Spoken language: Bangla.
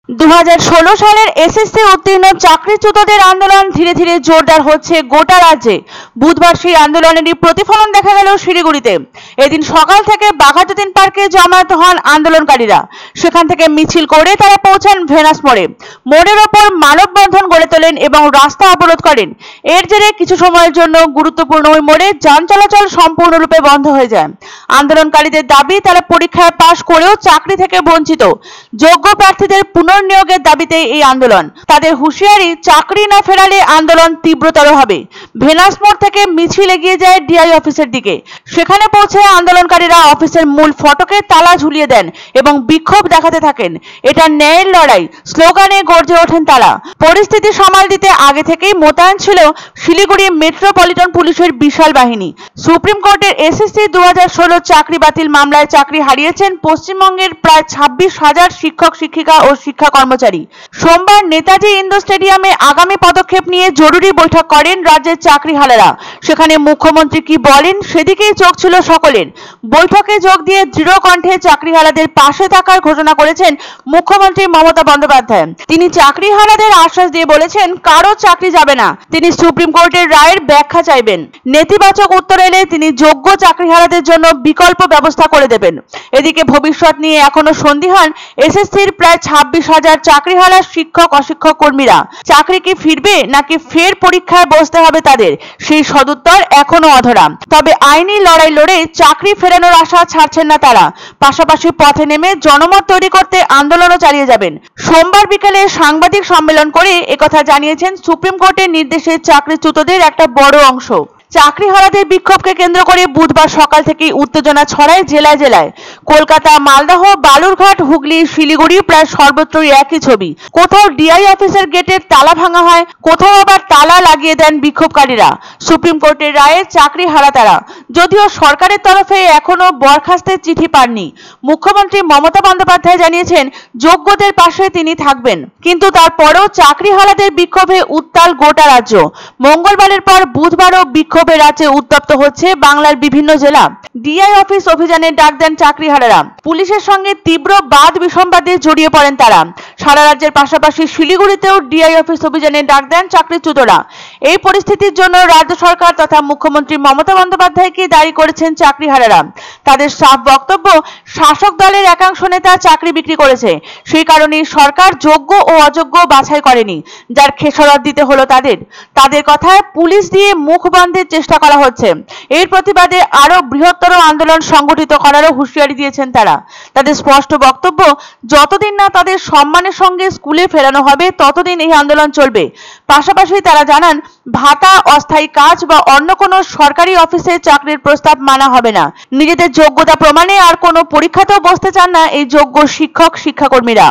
2016 সালের এসএসসি উত্তীর্ণ চাকরিচ্যুতদের আন্দোলন ধীরে ধীরে জোরদার হচ্ছে গোটা রাজ্যে। বুধবার সেই আন্দোলনেরই প্রতিফলন দেখা গেল শিলিগুড়িতে। এদিন সকাল থেকে বাঘাযতীন পার্কে জমায়েত হন আন্দোলনকারীরা। সেখান থেকে মিছিল করে তারা পৌঁছান ভেনাস মোড়ে। মোড়ের ওপর মানববন্ধন গড়ে তোলেন এবং রাস্তা অবরোধ করেন। এর জেরে কিছু সময়ের জন্য গুরুত্বপূর্ণ ওই মোড়ে যান চলাচল সম্পূর্ণরূপে বন্ধ হয়ে যায়। আন্দোলনকারীদের দাবি, তারা পরীক্ষায় পাশ করেও চাকরি থেকে বঞ্চিত। যোগ্য প্রার্থীদের পুনর্নিয়োগের দাবিতে এই আন্দোলন। তাদের হুঁশিয়ারি, চাকরি না ফেরালে আন্দোলন তীব্রতর হবে। ভেনাস মোড় থেকে মিছিল এগিয়ে যায় ডিআই অফিসের দিকে। সেখানে পৌঁছে আন্দোলনকারীরা অফিসের মূল ফটকে তালা ঝুলিয়ে দেন এবং বিক্ষোভ দেখাতে থাকেন। এটা ন্যায়ের লড়াই স্লোগানে গর্জে ওঠেন তারা। পরিস্থিতি সামাল দিতে আগে থেকেই মোতায়েন ছিল শিলিগুড়ি মেট্রোপলিটন পুলিশের বিশাল বাহিনী। সুপ্রিম কোর্টের এসএসসি 2016 চাকরি বাতিল মামলায় চাকরি হারিয়েছেন পশ্চিমবঙ্গের প্রায় 26,000 শিক্ষক শিক্ষিকা ও শিক্ষা কর্মচারী। সোমবার নেতাজি ইন্ডোর স্টেডিয়ামে আগামী পদক্ষেপ নিয়ে জরুরি বৈঠক করেন রাজ্যের চাকরিহারারা। সেখানে মুখ্যমন্ত্রী কি বলেন সেদিকেই চোখ ছিল সকলের। বৈঠকে যোগ দিয়ে দৃঢ় কণ্ঠে চাকরিহারাদের পাশে থাকার ঘোষণা করেছেন মুখ্যমন্ত্রী মমতা বন্দ্যোপাধ্যায়। তিনি চাকরিহারাদের আশ্বাস দিয়ে বলেছেন, কারো চাকরি যাবে না। তিনি সুপ্রিম কোর্টের রায়ের ব্যাখ্যা চাইবেন। নেতিবাচক উত্তর এলে তিনি যোগ্য চাকরিহারাদের জন্য বিকল্প ব্যবস্থা করে দেবেন। এদিকে ভবিষ্যৎ নিয়ে এখনো সন্দিহান এসএসসির প্রায় 26,000 চাকরিহারা শিক্ষক অশিক্ষক কর্মীরা। চাকরি কি ফিরবে নাকি ফের পরীক্ষায় বসতে হবে তাদের, সেই সদুত্তর এখনো অধরা। তবে আইনি লড়াই লড়ে চাকরি ফেরানোর আশা ছাড়ছেন না তারা। পাশাপাশি পথে নেমে জনমত তৈরি করতে আন্দোলনও চালিয়ে যাবেন। সোমবার বিকেলে সাংবাদিক সম্মেলন করে একথা জানিয়েছেন সুপ্রিম কোর্টের নির্দেশে চাকরিচ্যুতদের একটা বড় অংশ। চাকরিহারাদের বিক্ষোভকে কেন্দ্র করে বুধবার সকাল থেকেই উত্তেজনা ছড়ায় জেলায় জেলায়। কলকাতা, মালদহ, বালুরঘাট, হুগলি, শিলিগুড়ি প্রায় সর্বত্রই একই ছবি। কোথাও ডিআই অফিসের গেটের তালা ভাঙা হয়, কোথাও আবার তালা লাগিয়ে দেন বিক্ষোভকারীরা। সুপ্রিম কোর্টের রায়ে চাকরিহারা তারা। যদিও সরকারের তরফে এখনো বরখাস্তের চিঠি পাননি। মুখ্যমন্ত্রী মমতা বন্দ্যোপাধ্যায় জানিয়েছেন, যোগ্যদের পাশে তিনি থাকবেন। কিন্তু তারপরেও চাকরিহারাদের বিক্ষোভে উত্তাল গোটা রাজ্য। মঙ্গলবারের পর বুধবারও বিক্ষোভে রাজ্যে উত্তপ্ত হচ্ছে বাংলার বিভিন্ন জেলা। ডিআই অফিস অভিযানের ডাক দেন চাকরিহারারা। পুলিশের সঙ্গে তীব্র বাদ বিসম্বাদে জড়িয়ে পড়েন তারা। সারা রাজ্যের পাশাপাশি শিলিগুড়িতেও ডিআই অফিস অভিযানের ডাক দেন চাকরিচ্যুতরা। এই পরিস্থিতির জন্য রাজ্য সরকার তথা মুখ্যমন্ত্রী মমতা বন্দ্যোপাধ্যায়কে দায়ী করেছেন চাকরিহারারা। তাদের সাফ বক্তব্য, শাসক দলের একাংশ নেতা চাকরি বিক্রি করেছে। সেই কারণেই সরকার যোগ্য ও অযোগ্য বাছাই করেনি, যার খেসারত দিতে হলো তাদের। তাদের কথায় পুলিশ দিয়ে মুখ বন্ধের চেষ্টা করা হচ্ছে। এর প্রতিবাদে আরো বৃহত্তর আন্দোলন সংগঠিত করারও হুঁশিয়ারি দিয়েছেন তারা। তাদের স্পষ্ট বক্তব্য, যতদিন না তাদের সম্মানের সঙ্গে স্কুলে ফেরানো হবে ততদিন এই আন্দোলন চলবে। পাশাপাশি তারা জানান, ভাতা, অস্থায়ী কাজ বা অন্য কোনো সরকারি অফিসে চাকরির প্রস্তাব মানা হবে না। নিজেদের যোগ্যতা প্রমাণে আর কোনো পরীক্ষাতেও বসতে চান না এই যোগ্য শিক্ষক শিক্ষাকর্মীরা।